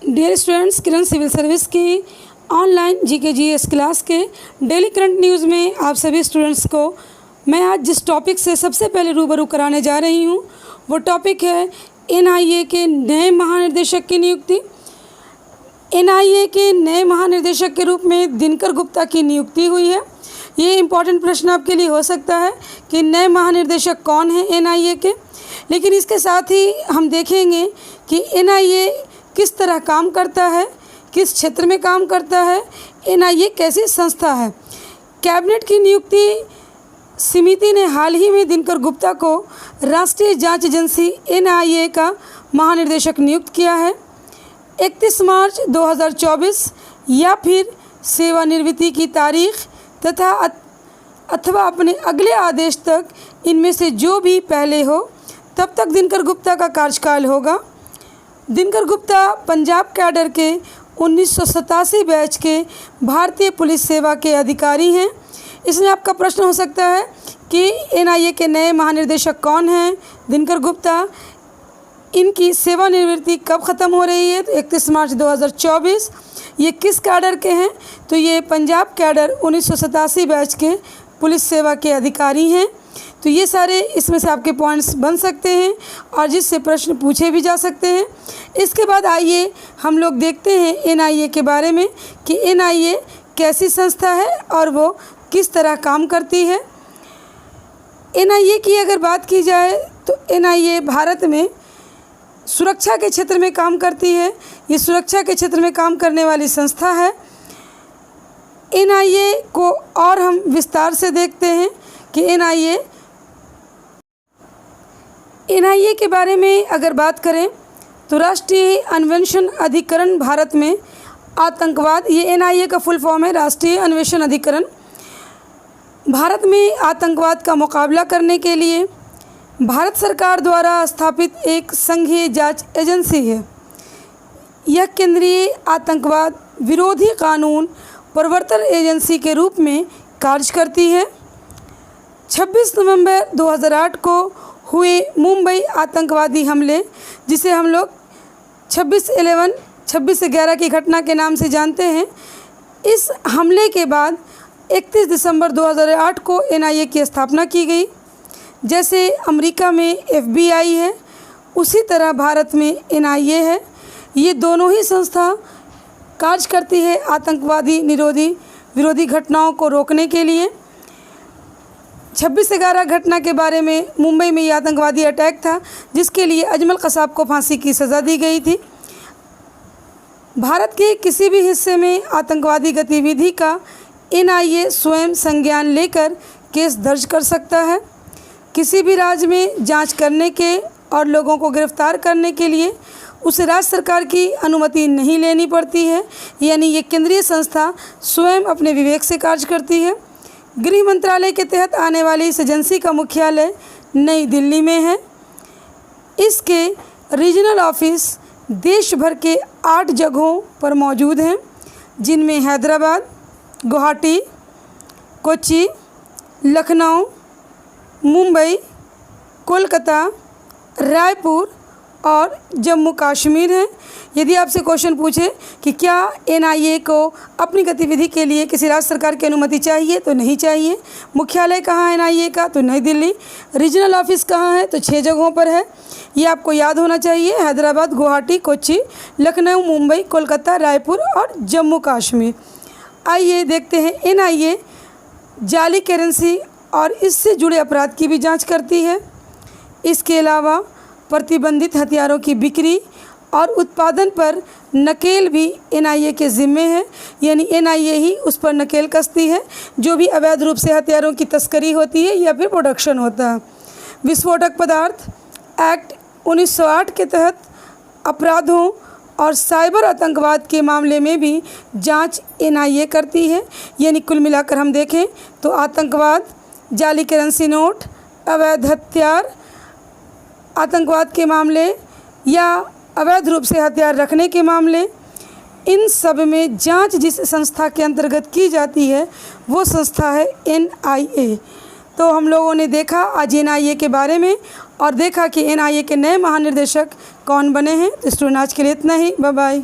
Dear students, किरण civil service की online GK GS class के daily current news में आप सभी स्टूडेंट्स को मैं आज जिस टॉपिक से सबसे पहले रूबरू कराने जा रही हूँ वो टॉपिक है एनआईए के नए महानिदेशक की नियुक्ति। एनआईए के नए महानिदेशक के रूप में दिनकर गुप्ता की नियुक्ति हुई है। ये इम्पॉर्टेंट प्रश्न आपके लिए हो सकता है कि नए महानिदेशक कौन है एनआईए के। लेकिन इसके साथ ही हम देखेंगे कि एनआईए किस तरह काम करता है, किस क्षेत्र में काम करता है, एनआईए कैसी संस्था है। कैबिनेट की नियुक्ति समिति ने हाल ही में दिनकर गुप्ता को राष्ट्रीय जांच एजेंसी एनआईए का महानिदेशक नियुक्त किया है। 31 मार्च 2024 या फिर सेवानिवृत्ति की तारीख तथा अथवा अपने अगले आदेश तक इनमें से जो भी पहले हो तब तक दिनकर गुप्ता का कार्यकाल होगा। दिनकर गुप्ता पंजाब कैडर के 1987 बैच के भारतीय पुलिस सेवा के अधिकारी हैं। इसमें आपका प्रश्न हो सकता है कि एनआईए के नए महानिदेशक कौन हैं। दिनकर गुप्ता, इनकी सेवानिवृत्ति कब ख़त्म हो रही है? तो 31 मार्च 2024। ये किस कैडर के हैं? तो ये पंजाब कैडर 1987 बैच के पुलिस सेवा के अधिकारी हैं। तो ये सारे इसमें से आपके पॉइंट्स बन सकते हैं और जिससे प्रश्न पूछे भी जा सकते हैं। इसके बाद आइए हम लोग देखते हैं एनआईए के बारे में कि एनआईए कैसी संस्था है और वो किस तरह काम करती है। एनआईए की अगर बात की जाए तो एनआईए भारत में सुरक्षा के क्षेत्र में काम करती है। ये सुरक्षा के क्षेत्र में काम करने वाली संस्था है। एनआईए को और हम विस्तार से देखते हैं कि एनआईए के बारे में अगर बात करें तो राष्ट्रीय अन्वेषण अधिकरण भारत में आतंकवाद, ये एनआईए का फुल फॉर्म है, राष्ट्रीय अन्वेषण अधिकरण। भारत में आतंकवाद का मुकाबला करने के लिए भारत सरकार द्वारा स्थापित एक संघीय जांच एजेंसी है। यह केंद्रीय आतंकवाद विरोधी कानून प्रवर्तन एजेंसी के रूप में कार्य करती है। 26 नवंबर 2008 को हुए मुंबई आतंकवादी हमले, जिसे हम लोग 26/11 की घटना के नाम से जानते हैं, इस हमले के बाद 31 दिसंबर 2008 को एनआईए की स्थापना की गई। जैसे अमेरिका में एफबीआई है उसी तरह भारत में एनआईए है। ये दोनों ही संस्था कार्य करती है आतंकवादी विरोधी घटनाओं को रोकने के लिए। 26/11 घटना के बारे में मुंबई में ये आतंकवादी अटैक था जिसके लिए अजमल कसाब को फांसी की सज़ा दी गई थी। भारत के किसी भी हिस्से में आतंकवादी गतिविधि का एनआईए स्वयं संज्ञान लेकर केस दर्ज कर सकता है। किसी भी राज्य में जांच करने के और लोगों को गिरफ्तार करने के लिए उसे राज्य सरकार की अनुमति नहीं लेनी पड़ती है, यानी ये केंद्रीय संस्था स्वयं अपने विवेक से कार्य करती है। गृह मंत्रालय के तहत आने वाली इस एजेंसी का मुख्यालय नई दिल्ली में है। इसके रीजनल ऑफिस देश भर के 8 जगहों पर मौजूद हैं, जिनमें हैदराबाद, गुवाहाटी, कोच्चि, लखनऊ, मुंबई, कोलकाता, रायपुर और जम्मू कश्मीर है। यदि आपसे क्वेश्चन पूछे कि क्या एनआईए को अपनी गतिविधि के लिए किसी राज्य सरकार की अनुमति चाहिए, तो नहीं चाहिए। मुख्यालय कहाँ है एनआईए का? तो नई दिल्ली। रीजनल ऑफिस कहाँ है? तो 6 जगहों पर है। ये आपको याद होना चाहिए, हैदराबाद, गुवाहाटी, कोच्चि, लखनऊ, मुंबई, कोलकाता, रायपुर और जम्मू कश्मीर। आइए देखते हैं एनआईए जाली करेंसी और इससे जुड़े अपराध की भी जांच करती है। इसके अलावा प्रतिबंधित हथियारों की बिक्री और उत्पादन पर नकेल भी एनआईए के ज़िम्मे है, यानी एनआईए ही उस पर नकेल कसती है जो भी अवैध रूप से हथियारों की तस्करी होती है या फिर प्रोडक्शन होता है। विस्फोटक पदार्थ एक्ट 1908 के तहत अपराधों और साइबर आतंकवाद के मामले में भी जांच एनआईए करती है। यानी कुल मिलाकर हम देखें तो आतंकवाद, जाली करेंसी नोट, अवैध हथियार, आतंकवाद के मामले या अवैध रूप से हथियार रखने के मामले, इन सब में जांच जिस संस्था के अंतर्गत की जाती है वो संस्था है एनआईए। तो हम लोगों ने देखा आज एनआईए के बारे में और देखा कि एनआईए के नए महानिदेशक कौन बने हैं। तो स्टूडेंट आज के लिए इतना ही। Bye bye.